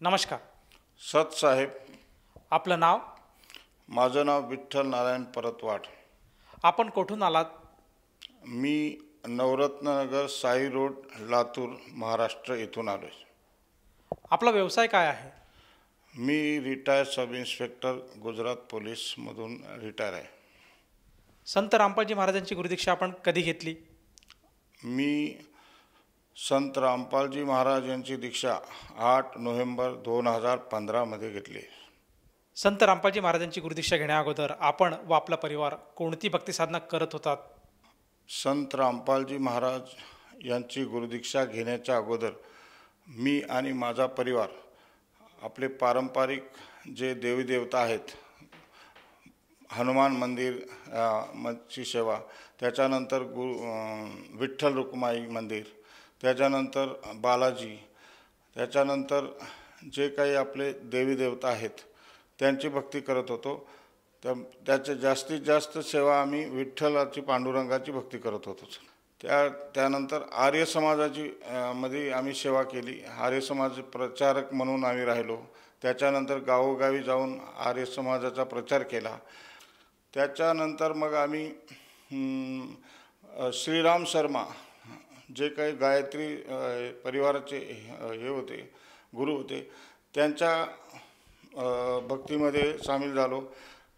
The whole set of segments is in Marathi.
नमस्कार. सत साहेब. आपलं नाव? माझं नाव विठ्ठल नारायण परतवाड. आपण कुठून आलात? मी नवरत्ननगर साई रोड लातूर महाराष्ट्र येथून आलो आहे. आपला व्यवसाय काय आहे? मी रिटायर सब इन्स्पेक्टर गुजरात पोलीसमधून रिटायर आहे. संत रामपालजी महाराजांची गुरुदीक्षा आपण कधी घेतली? मी संत रामपालजी महाराज यांची दीक्षा 8 नोव्हेंबर 2015 घेतली. संत रामपालजी महाराजांची गुरुदीक्षा घेण्याअगोदर आपण व आपला परिवार कोणती भक्ती साधना करत होतात? संत रामपालजी महाराज यांची गुरुदीक्षा घेण्याच्या अगोदर मी आणि माझा परिवार आपले पारंपरिक जे देवी देवता आहेत, हनुमान मंदिर ची सेवा, त्याच्यानंतर विठ्ठल रुक्माई मंदिर, त्याच्यानंतर बालाजी, त्याच्यानंतर जे काही आपले देवी देवता आहेत त्यांची भक्ती करत होतो. त्याचे जास्तीत जास्त सेवा आम्ही विठ्ठलाची पांडुरंगाची भक्ती करत होतो. त्यानंतर आर्य समाजाची मध्ये आम्ही सेवा केली. आर्य समाज प्रचारक म्हणून आम्ही राहिलो. त्याच्यानंतर गावोगावी जाऊन आर्य समाजाचा प्रचार केला. त्याच्यानंतर मग आम्ही श्रीराम शर्मा जे काही गायत्री परिवाराचे हे होते, गुरु होते, त्यांच्या भक्तीमध्ये सामील झालो.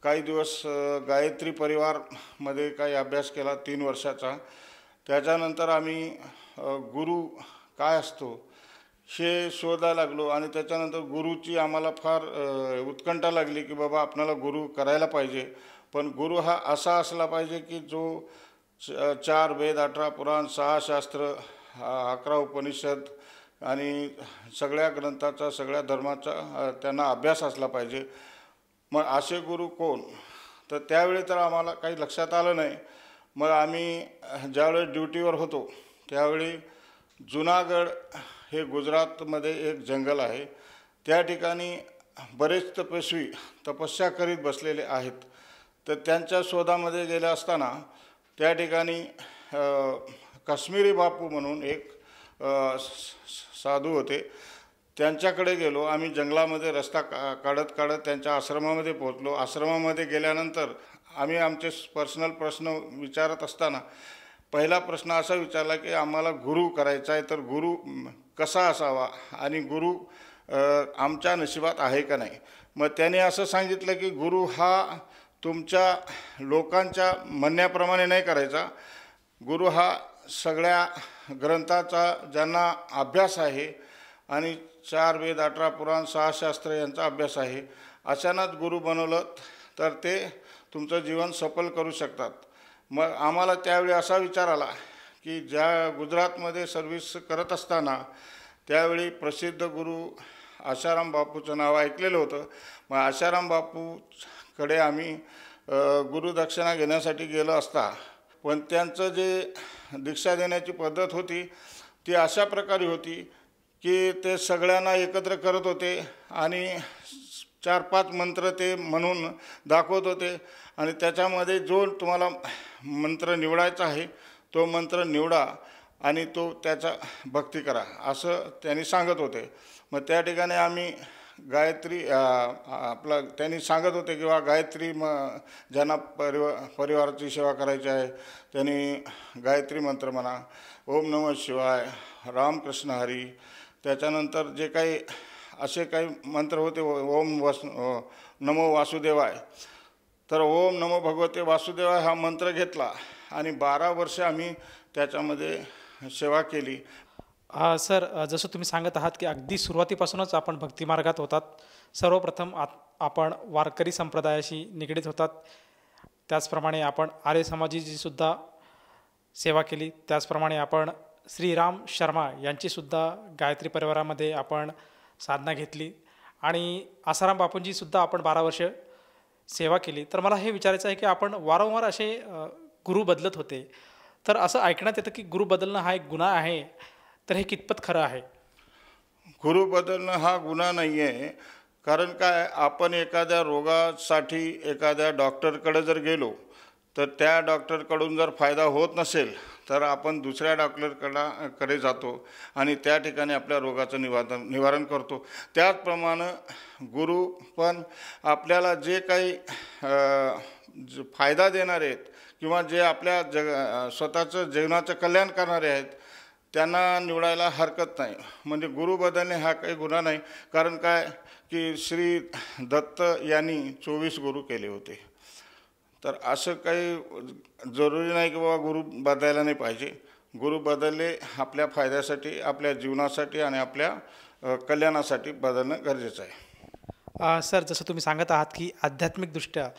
काही दिवस गायत्री परिवारमध्ये काही अभ्यास केला 3 वर्षाचा. त्याच्यानंतर आम्ही गुरु काय असतो हे शोधायला लागलो आणि त्याच्यानंतर गुरुची आम्हाला फार उत्कंठा लागली की बाबा आपल्याला गुरु करायला पाहिजे. पण गुरु हा असा असला पाहिजे की जो 4 वेद, 18 पुराण, 6 शास्त्र, 11 उपनिषद आणि सगळ्या ग्रंथाचा, सगळ्या धर्माचा त्यांना अभ्यास असला पाहिजे. मग असे गुरु कोण? तर त्यावेळी तर आम्हाला काही लक्षात आलं नाही. मग आम्ही ज्यावेळी ड्युटीवर होतो त्यावेळी जुनागड हे गुजरातमध्ये एक जंगल आहे, त्या ठिकाणी बरेच तपस्वी तपस्या करीत बसलेले आहेत. तर त्यांच्या शोधामध्ये गेले असताना त्या ठिकाणी काश्मीरी बापू म्हणून एक साधू होते. त्यांच्याकडे गेलो आम्ही. जंगलामध्ये रस्ता काढत काढत त्यांच्या आश्रमामध्ये पोहोचलो. आश्रमामध्ये गेल्यानंतर आम्ही आमचे पर्सनल प्रश्न विचारत असताना पहिला प्रश्न असा विचारला की आम्हाला गुरु करायचा आहे, तर गुरु कसा असावा आणि गुरु आमच्या नशिबात आहे का नाही. मग त्याने असं सांगितलं की गुरु हा तुमच्या लोकांच्या म्हणण्याप्रमाणे नाही करायचा. गुरु हा सगळ्या ग्रंथाचा ज्यांना अभ्यास आहे आणि 4 वेद, 18 पुराण, 6 शास्त्र यांचा अभ्यास आहे, अशांनाच गुरु बनवलं तर ते तुमचं जीवन सफल करू शकतात. मग आम्हाला त्यावेळी असा विचार आला की ज्या गुजरातमध्ये सर्व्हिस करत असताना त्यावेळी प्रसिद्ध गुरु आशाराम बापूचं नाव ऐकलेलं होतं. मग आशाराम बापूकडे आम्ही गुरुदक्षिणा घेण्यासाठी गेलो असता, पण त्यांचं जे दीक्षा देण्याची पद्धत होती ती अशा प्रकारे होती की ते सगळ्यांना एकत्र करत होते आणि 4-5 मंत्र ते म्हणून दाखवत होते आणि त्याच्यामध्ये जो तुम्हाला मंत्र निवडायचा आहे तो मंत्र निवडा आणि तो त्याचा भक्ती करा असं त्यांनी सांगत होते. मग त्या ठिकाणी आम्ही गायत्री त्यांनी सांगत होते किंवा गायत्री ज्यांना परिवाराची सेवा करायची आहे त्यांनी गायत्री मंत्र म्हणा, ओम नमः शिवाय, रामकृष्ण हरी. त्याच्यानंतर जे काही असे काही मंत्र होते, ओम नमो वासुदेवाय, तर ओम नमो भगवते वासुदेवाय हा मंत्र घेतला आणि 12 वर्ष आम्ही त्याच्यामध्ये सेवा केली. सर, जसं तुम्ही सांगत आहात की अगदी सुरुवातीपासूनच आपण भक्तिमार्गात होतात. सर्वप्रथम आपण वारकरी संप्रदायाशी निगडीत होतात. त्याचप्रमाणे आपण आर्य समाजाची सुद्धा सेवा केली. त्याचप्रमाणे आपण श्रीराम शर्मा यांचीसुद्धा गायत्री परिवारामध्ये आपण साधना घेतली आणि आसाराम बापूंचीसुद्धा आपण 12 वर्ष सेवा केली. तर मला हे विचारायचं आहे की आपण वारंवार असे गुरु बदलत होते, तर असं ऐकण्यात येतं की गुरु बदलणं हा एक गुन्हा आहे, तर हे कितपत खरं आहे? गुरु बदलणं हा गुन्हा नाही आहे. कारण काय, आपण एखाद्या रोगासाठी एखाद्या डॉक्टरकडे जर गेलो तर त्या डॉक्टरकडून जर फायदा होत नसेल तर आपण दुसऱ्या कडे जातो आणि त्या ठिकाणी आपल्या रोगाचं निवारण करतो. त्याचप्रमाणे गुरु पण आपल्याला जे काही फायदा देणारे आहेत किंवा जे आपल्या स्वतःचं जीवनाचं कल्याण करणारे आहेत त्यांना निवडायला हरकत नाही. म्हणजे गुरु बदलणे हा काही गुन्हा नाही. कारण काय की श्री दत्त यांनी 24 गुरु केले होते. तर असं काही जरुरी नाही की बाबा गुरु बदलायला नाही पाहिजे. गुरु बदलले आपल्या फायद्यासाठी, आपल्या जीवनासाठी आणि आपल्या कल्याणासाठी बदलणं गरजेचं आहे. सर, जसं तुम्ही सांगत आहात की आध्यात्मिकदृष्ट्या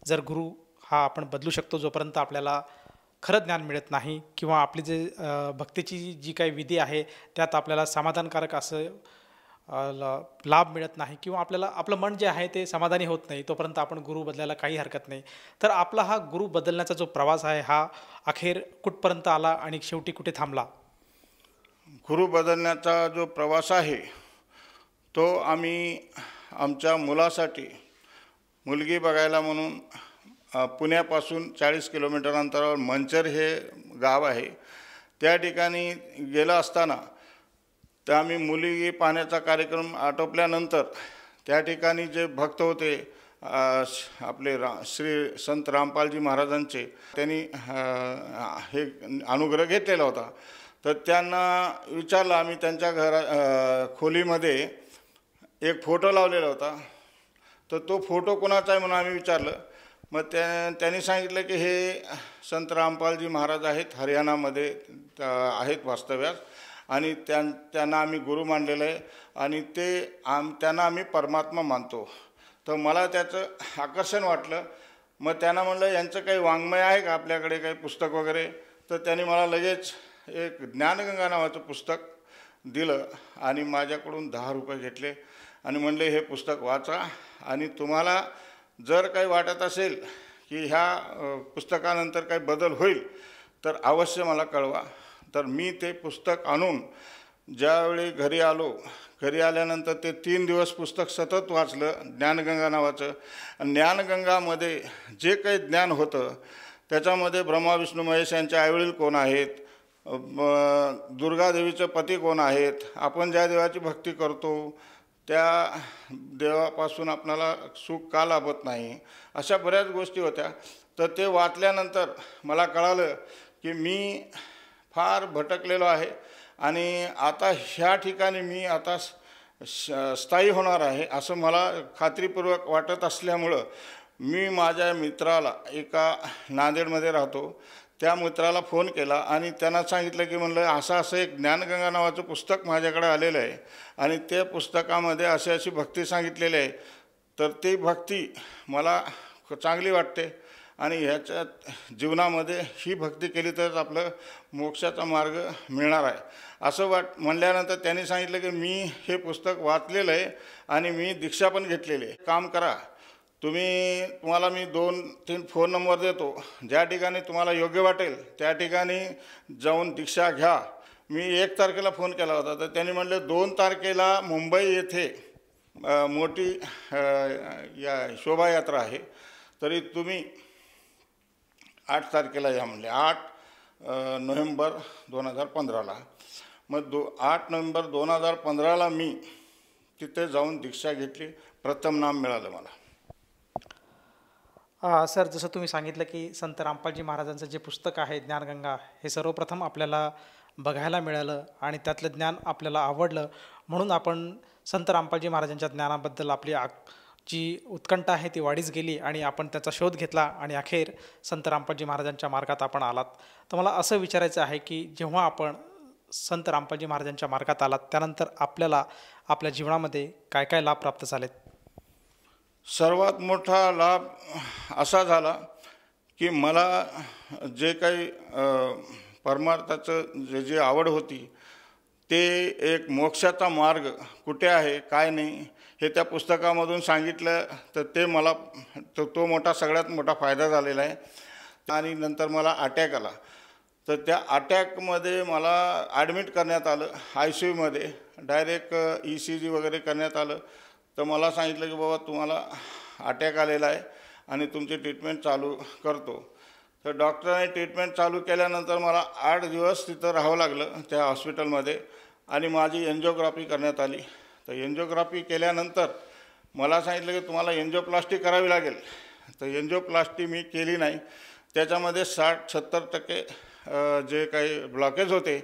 जर गुरु हा आपण बदलू शकतो जोपर्यंत आपल्याला खरं ज्ञान मिळत नाही किंवा आपली जे भक्तीची जी काही विधी आहे त्यात आपल्याला समाधानकारक असं लाभ मिळत नाही किंवा आपल्याला आपलं मन जे आहे ते समाधानी होत नाही, तोपर्यंत आपण गुरु बदलायला काही हरकत नाही. तर आपला हा गुरु बदलण्याचा जो प्रवास आहे हा अखेर कुठपर्यंत आला आणि शेवटी कुठे थांबला? गुरु बदलण्याचा जो प्रवास आहे तो आम्ही आमच्या मुलासाठी मुलगी बघायला म्हणून पुण्यापासून 40 किलोमीटर अंतरावर मंचर हे गाव आहे, त्या ठिकाणी गेलं असताना तर आम्ही मुलगी पाहण्याचा कार्यक्रम आटोपल्यानंतर त्या ठिकाणी जे भक्त होते आपले श्री संत रामपालजी महाराजांचे, त्यांनी हे अनुग्रह घेतलेला होता. तर त्यांना विचारलं आम्ही, त्यांच्या खोलीमध्ये एक फोटो लावलेला होता. तर तो फोटो कोणाचा आहे म्हणून आम्ही विचारलं. मग त्यांनी सांगितलं की हे संत रामपालजी महाराज आहेत, हरियाणामध्ये आहेत वास्तव्यास, आणि त्यांना आम्ही गुरु मानलेलं आहे आणि त्यांना आम्ही परमात्मा मानतो. तर मला त्याचं आकर्षण वाटलं. मग त्यांना म्हणलं यांचं काही वाङ्मय आहे का आपल्याकडे, काही पुस्तक वगैरे? तर त्यांनी मला लगेच एक ज्ञानगंगा नावाचं पुस्तक दिलं आणि माझ्याकडून 10 रुपये घेतले आणि म्हणले हे पुस्तक वाचा आणि तुम्हाला जर काही वाटत असेल की ह्या पुस्तकानंतर काही बदल होईल तर अवश्य मला कळवा. तर मी ते पुस्तक आणून ज्यावेळी घरी आलो, घरी आल्यानंतर ते 3 दिवस पुस्तक सतत वाचलं, ज्ञानगंगा नावाचं. ज्ञानगंगामध्ये जे काही ज्ञान होतं त्याच्यामध्ये ब्रह्मा विष्णू महेश यांचे आईवडील कोण आहेत, दुर्गादेवीचे पती कोण आहेत, आपण ज्या देवाची भक्ती करतो त्या देवापासून आपल्याला सुख का लाभत नाही, अशा बऱ्याच गोष्टी होत्या. तर ते वाचल्यानंतर मला कळालं की मी फार भटकलेलो आहे आणि आता ह्या ठिकाणी मी आता स्थायी होणार आहे असं मला खात्रीपूर्वक वाटत असल्यामुळं मी माझ्या मित्राला, एका नांदेडमध्ये राहतो, त्या मित्राला फोन केला आणि त्यांना सांगितलं की म्हणलं असं एक ज्ञानगंगा नावाचं पुस्तक माझ्याकडे आलेलं आहे आणि त्या पुस्तकामध्ये अशी भक्ती सांगितलेली आहे. तर ती भक्ती मला चांगली वाटते आणि ह्याच्यात जीवनामध्ये ही भक्ती केली तर आपलं मोक्षाचा मार्ग मिळणार आहे असं म्हणल्यानंतर त्यांनी सांगितलं की मी हे पुस्तक वाचलेलं आहे आणि मी दीक्षा पण घेतलेली आहे. काम करा, तुम्हाला मी 2-3 फोन नंबर देतो, ज्या ठिकाणी तुम्हाला योग्य वाटेल त्या ठिकाणी जाऊन दीक्षा घ्या. मी 1 तारखेला फोन केला होता तर त्यांनी म्हणले 2 तारखेला मुंबई येथे मोठी शोभायात्रा आहे, तरी तुम्ही 8 तारखेला या म्हणले. 8 नोव्हेंबर 2015ला. मग 8 नोव्हेंबर 2015ला मी तिथे जाऊन दीक्षा घेतली. प्रथम नाम मिळालं मला. सर, जसं तुम्ही सांगितलं की संत रामपालजी महाराजांचं जे पुस्तक आहे ज्ञानगंगा, हे सर्वप्रथम आपल्याला बघायला मिळालं आणि त्यातलं ज्ञान आपल्याला आवडलं, म्हणून आपण संत रामपालजी महाराजांच्या ज्ञानाबद्दल आपली जी उत्कंठा आहे ती वाढीच गेली आणि आपण त्याचा शोध घेतला आणि अखेर संत रामपालजी महाराजांच्या मार्गात आपण आलात. तर मला असं विचारायचं आहे की जेव्हा आपण संत रामपालजी महाराजांच्या मार्गात आलात त्यानंतर आपल्याला आपल्या जीवनामध्ये काय काय लाभ प्राप्त झालेत? सर्वात मोठा लाभ असा झाला की मला जे काही परमार्थाचं जे आवड होती ते एक मोक्षाचा मार्ग कुठे आहे काय नाही हे त्या पुस्तकामधून सांगितलं. तर ते मला तो सगळ्यात मोठा फायदा झालेला आहे. आणि नंतर मला अटॅक आला. तर त्या अटॅकमध्ये मला ॲडमिट करण्यात आलं ICUमध्ये. डायरेक्ट ECG वगैरे करण्यात आलं. तर मला सांगितलं की बाबा तुम्हाला अटॅक आलेला आहे आणि तुमची ट्रीटमेंट चालू करतो. तर डॉक्टरांनी ट्रीटमेंट चालू केल्यानंतर मला 8 दिवस तिथं राहावं लागलं त्या हॉस्पिटलमध्ये आणि माझी एन्जिओग्राफी करण्यात आली. तर एन्जिओग्राफी केल्यानंतर मला सांगितलं की तुम्हाला एन्जिओप्लास्टी करावी लागेल. तर एन्जिओप्लास्टी मी केली नाही. त्याच्यामध्ये 60-70% जे काही ब्लॉकेज होते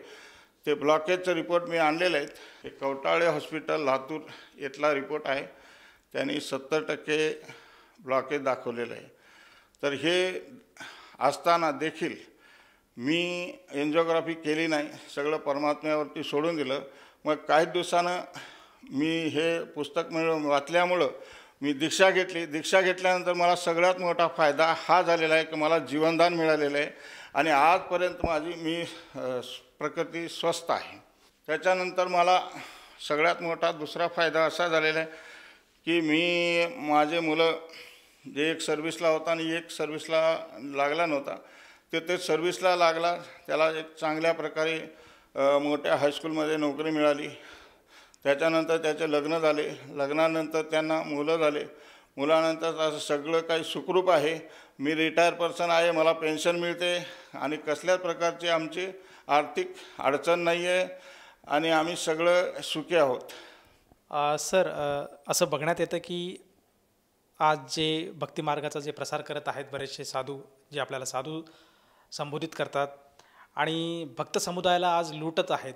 ते ब्लॉकेजचे रिपोर्ट मी आणलेले आहेत. हे कवटाळे हॉस्पिटल लातूर इथला रिपोर्ट आहे. त्यांनी 70% ब्लॉकेज दाखवलेलं आहे. तर हे असताना देखील मी एन्जिओग्राफी केली नाही, सगळं परमात्म्यावरती सोडून दिलं. मग काही दिवसानं मी हे पुस्तक वाचल्यामुळं मी दीक्षा घेतली. दीक्षा घेतल्यानंतर मला सगळ्यात मोठा फायदा हा झालेला आहे की मला जीवनदान मिळालेलं आहे आणि आजपर्यंत मी प्रकृती स्वस्थ आहे. त्याच्यानंतर मला सगळ्यात मोठा दुसरा फायदा असा झालेला आहे की माझे मुलं जे एक सर्व्हिसला होता आणि एक सर्व्हिसला लागला नव्हता, ते सर्व्हिसला लागला. त्याला एक चांगल्या प्रकारे मोठ्या हायस्कूलमध्ये नोकरी मिळाली. त्याच्यानंतर त्याचे लग्न झाले. लग्नानंतर त्यांना मुलं झाले. मुलानंतर असं सगळं काही सुखरूप आहे. मी रिटायर पर्सन आहे, मला पेन्शन मिळते आणि कसल्याच प्रकारची आमची आर्थिक अडचण नाही आहे आणि आम्ही सगळं सुखी आहोत. सर, असं बघण्यात येतं की आज जे भक्तिमार्गाचा जे प्रसार करत आहेत बरेचसे साधू, जे आपल्याला साधू संबोधित करतात आणि भक्त समुदायाला आज लुटत आहेत,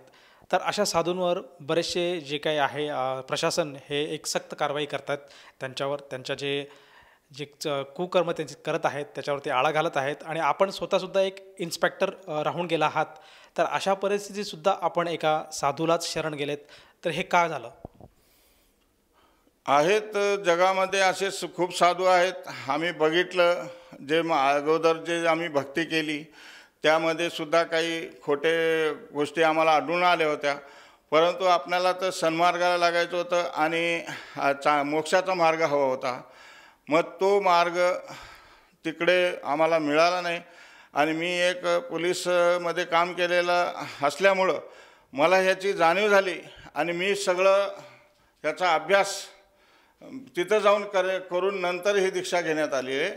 तर अशा साधूंवर बरेचसे जे काही आहे प्रशासन हे एक सक्त कारवाई करतात. त्यांच्यावर त्यांच्या जे जे कुकर्म त्यांचे करत आहेत त्याच्यावरती आळा घालत आहेत आणि आपण स्वतःसुद्धा एक इन्स्पेक्टर राहून गेला आहात. तर अशा परिस्थितीतसुद्धा आपण एका साधूलाच शरण गेलेत, तर हे का झालं? आहेत जगामध्ये असे खूप साधू आहेत. आम्ही बघितलं जे अगोदर जे आम्ही भक्ती केली त्यामध्ये सुद्धा काही खोटे गोष्टी आम्हाला आढळून आल्या होत्या. परंतु आपल्याला तर सन्मार्गाला लागायचं होतं आणि मोक्षाचा मार्ग हवा होता. मग तो मार्ग तिकडे आम्हाला मिळाला नाही आणि मी एक पोलीसमध्ये काम केलेलं असल्यामुळं मला ह्याची जाणीव झाली आणि मी सगळं ह्याचा अभ्यास तिथं जाऊन करून नंतर ही दीक्षा घेण्यात आली आहे.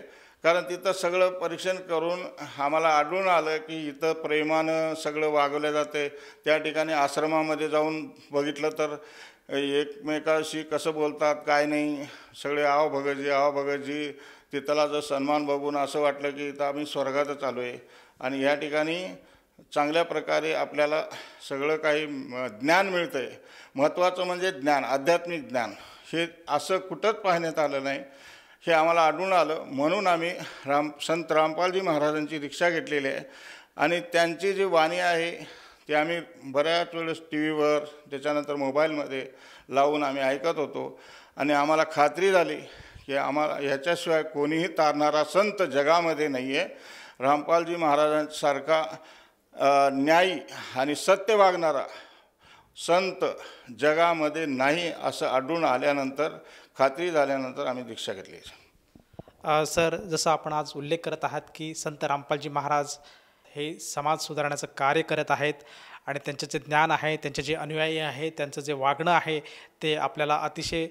कारण तिथं सगळं परीक्षण करून आम्हाला आढळून आलं की इथं प्रेमानं सगळं वागवलं जाते. त्या ठिकाणी आश्रमामध्ये जाऊन बघितलं तर एकमेकाशी कसं बोलतात काय नाही, सगळे आव भगतजी. तिथला जो सन्मान बघून असं वाटलं की इथं आम्ही स्वर्गातच आलो आहे. आणि या ठिकाणी चांगल्या प्रकारे आपल्याला सगळं काही ज्ञान मिळतं आहे. महत्त्वाचं म्हणजे ज्ञान, आध्यात्मिक ज्ञान. हे असं कुठंच पाहण्यात आलं नाही, हे आम्हाला आढळून आलं. म्हणून आम्ही संत रामपालजी महाराजांची दीक्षा घेतलेली आहे आणि त्यांची जी वाणी आहे ती आम्ही बऱ्याच वेळेस टी व्हीवर त्याच्यानंतर मोबाईलमध्ये लावून आम्ही ऐकत होतो आणि आम्हाला खात्री झाली की आम्हाला ह्याच्याशिवाय कोणीही तारणारा संत जगामध्ये नाही आहे. रामपालजी महाराजांसारखा न्यायी आणि सत्य वागणारा संत जगामध्ये नाही असं आढळून आल्यानंतर, खात्री झाल्यानंतर आम्ही दीक्षा घेतली. सर, जसं आपण आज उल्लेख करत आहात की संत रामपालजी महाराज हे समाज सुधारण्याचं कार्य करत आहेत आणि त्यांचं जे ज्ञान आहे, त्यांचे जे अनुयायी आहे, त्यांचं जे वागणं आहे ते आपल्याला अतिशय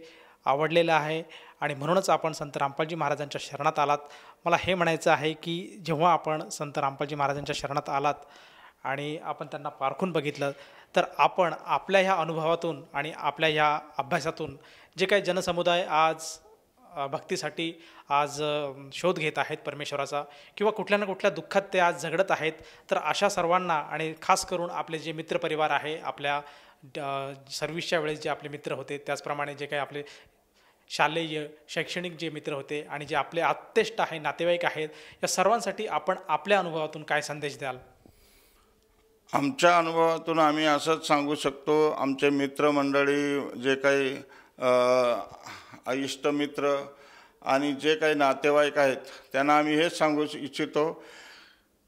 आवडलेलं आहे आणि म्हणूनच आपण संत रामपालजी महाराजांच्या शरणात आलात. मला हे म्हणायचं आहे की जेव्हा आपण संत रामपालजी महाराजांच्या शरणात आलात आणि आपण त्यांना पारखून बघितलं, तर आपण आपल्या ह्या अनुभवातून आणि आपल्या ह्या अभ्यासातून जे काही जनसमुदाय आज भक्तीसाठी आज शोध घेत आहेत परमेश्वराचा किंवा कुठल्या ना कुठल्या दुःखात ते आज झगडत आहेत, तर अशा सर्वांना आणि खास करून आपले जे मित्रपरिवार आहे, आपल्या सर्व्हिसच्या वेळेस जे आपले मित्र होते, त्याचप्रमाणे जे काही आपले शालेय शैक्षणिक जे मित्र होते आणि जे आपले आत्तेष्ट आहे, नातेवाईक आहेत, या सर्वांसाठी आपण आपल्या अनुभवातून काय संदेश द्याल? आमच्या अनुभवातून आम्ही असंच सांगू शकतो. आमचे मित्रमंडळी जे काही इष्ट मित्र आणि जे काही नातेवाईक आहेत त्यांना आम्ही हेच सांगू इच्छितो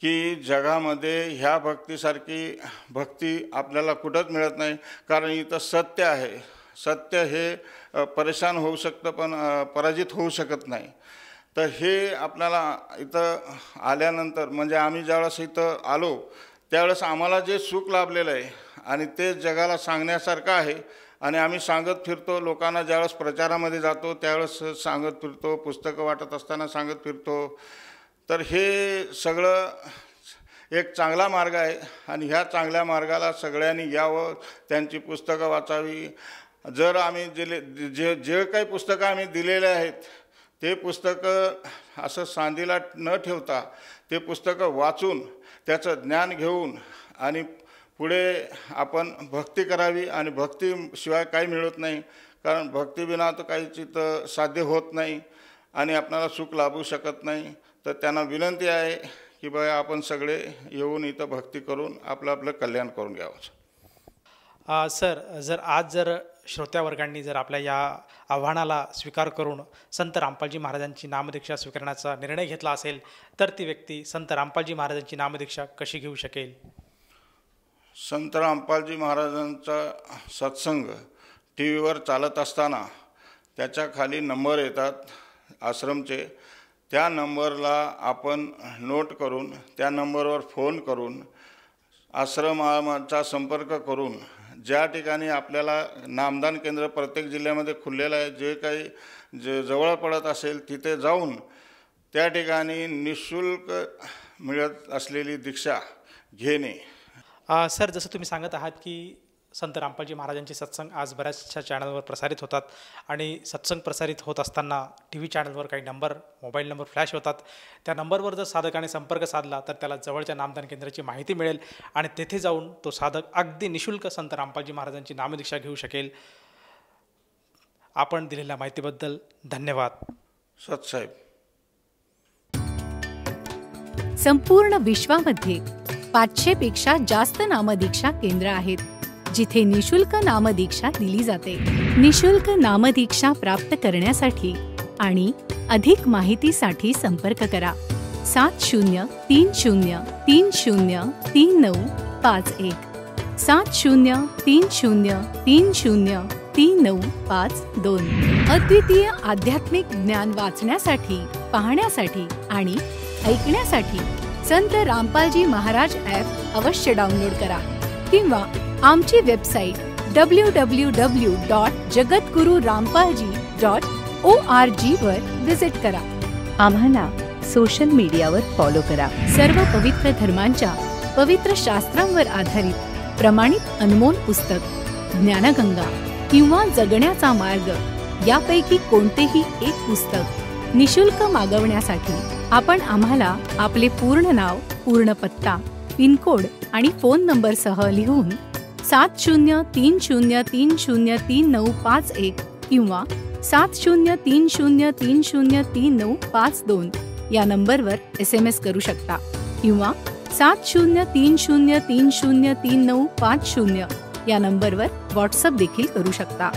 की जगामध्ये ह्या भक्तीसारखी भक्ती आपल्याला कुठंच मिळत नाही. कारण इथं सत्य आहे. सत्य हे परेशान होऊ शकतं पण पराजित होऊ शकत नाही. तर हे आपल्याला इथं आल्यानंतर म्हणजे आम्ही ज्यावेळेस इथं आलो त्यावेळेस आम्हाला जे सुख लाभलेलं आहे आणि ते जगाला सांगण्यासारखं आहे आणि आम्ही सांगत फिरतो. लोकांना ज्यावेळेस प्रचारामध्ये जातो त्यावेळेस सांगत फिरतो, पुस्तकं वाटत असताना सांगत फिरतो. तर हे सगळं एक चांगला मार्ग आहे आणि ह्या चांगल्या मार्गाला सगळ्यांनी यावं, त्यांची पुस्तकं वाचावी. जर आम्ही जे काही पुस्तकं आम्ही दिलेले आहेत ते पुस्तकं असं सांधीला न ठेवता ते पुस्तकं वाचून त्याचं ज्ञान घेऊन आणि पुढे आपण भक्ती करावी. आणि भक्तीशिवाय काही मिळत नाही, कारण भक्तीविना तर काहीच इथं साध्य होत नाही आणि आपल्याला सुख लाभू शकत नाही. तर त्यांना विनंती आहे की बा आपण सगळे येऊन इथं भक्ती करून आपलं आपलं कल्याण करून घ्यावं. सर, जर श्रोत्यावर्गांनी जर आपल्या या आव्हानाला स्वीकार करून संत रामपालजी महाराजांची नामदीक्षा स्वीकारण्याचा निर्णय घेतला असेल तर ती व्यक्ती संत रामपालजी महाराजांची नामदीक्षा कशी घेऊ शकेल? संत रामपालजी महाराजांचा सत्संग टी व्हीवर चालत असताना त्याच्या खाली नंबर येतात आश्रमचे. त्या नंबरला आपण नोट करून त्या नंबरवर फोन करून आश्रमाचा संपर्क करून ज्या ठिकाणी आपल्याला नामदान केंद्र प्रत्येक जिल्ह्यामध्ये खुललेलं आहे, जे काही जवळ पडत असेल तिथे जाऊन त्या ठिकाणी निःशुल्क मिळत असलेली दीक्षा घेणे. सर, जसं तुम्ही सांगत आहात की संत रामपालजी महाराजांचे सत्संग आज बऱ्याचशा चॅनलवर प्रसारित होतात आणि सत्संग प्रसारित होत असताना टी व्ही चॅनलवर काही मोबाईल नंबर फ्लॅश होतात. त्या नंबरवर जर साधकाने संपर्क साधला तर त्याला जवळच्या नामदान केंद्राची माहिती मिळेल आणि तेथे जाऊन तो साधक अगदी निःशुल्क संत रामपालजी महाराजांची नामदीक्षा घेऊ शकेल. आपण दिलेल्या माहितीबद्दल धन्यवाद. सतसाहेब. संपूर्ण विश्वामध्ये 500 पेक्षा जास्त नामदीक्षा केंद्र आहेत जिथे निशुल्क नामदीक्षा दिली जाते. निशुल्क नामदीक्षा प्राप्त करण्यासाठी आणि अधिक माहितीसाठी संपर्क करा 7030303951 7030303952. अद्वितीय आध्यात्मिक ज्ञान वाचण्यासाठी, पाहण्यासाठी आणि ऐकण्यासाठी संत रामपालजी महाराज ॲप अवश्य डाउनलोड करा किंवा आमची वेबसाईट www.jagatgururampalji.org वर विजिट करा. आम्हाला सोशल मीडियावर फॉलो करा. सर्व पवित्र धर्मांच्या पवित्र शास्त्रांवर आधारित प्रमाणित अनमोल पुस्तक ज्ञानगंगा किंवा जगण्याचा मार्ग यापैकी कोणतेही एक पुस्तक निशुल्क मागवण्यासाठी आपण आम्हाला आपले पूर्ण नाव, पूर्ण पत्ता, पिनकोड आणि फोन नंबरसह लिहून 7030303951 किंवा 7030303952 या नंबरवर SMS करू शकता किंवा 7030303950 या नंबरवर व्हॉट्सअप देखील करू शकता.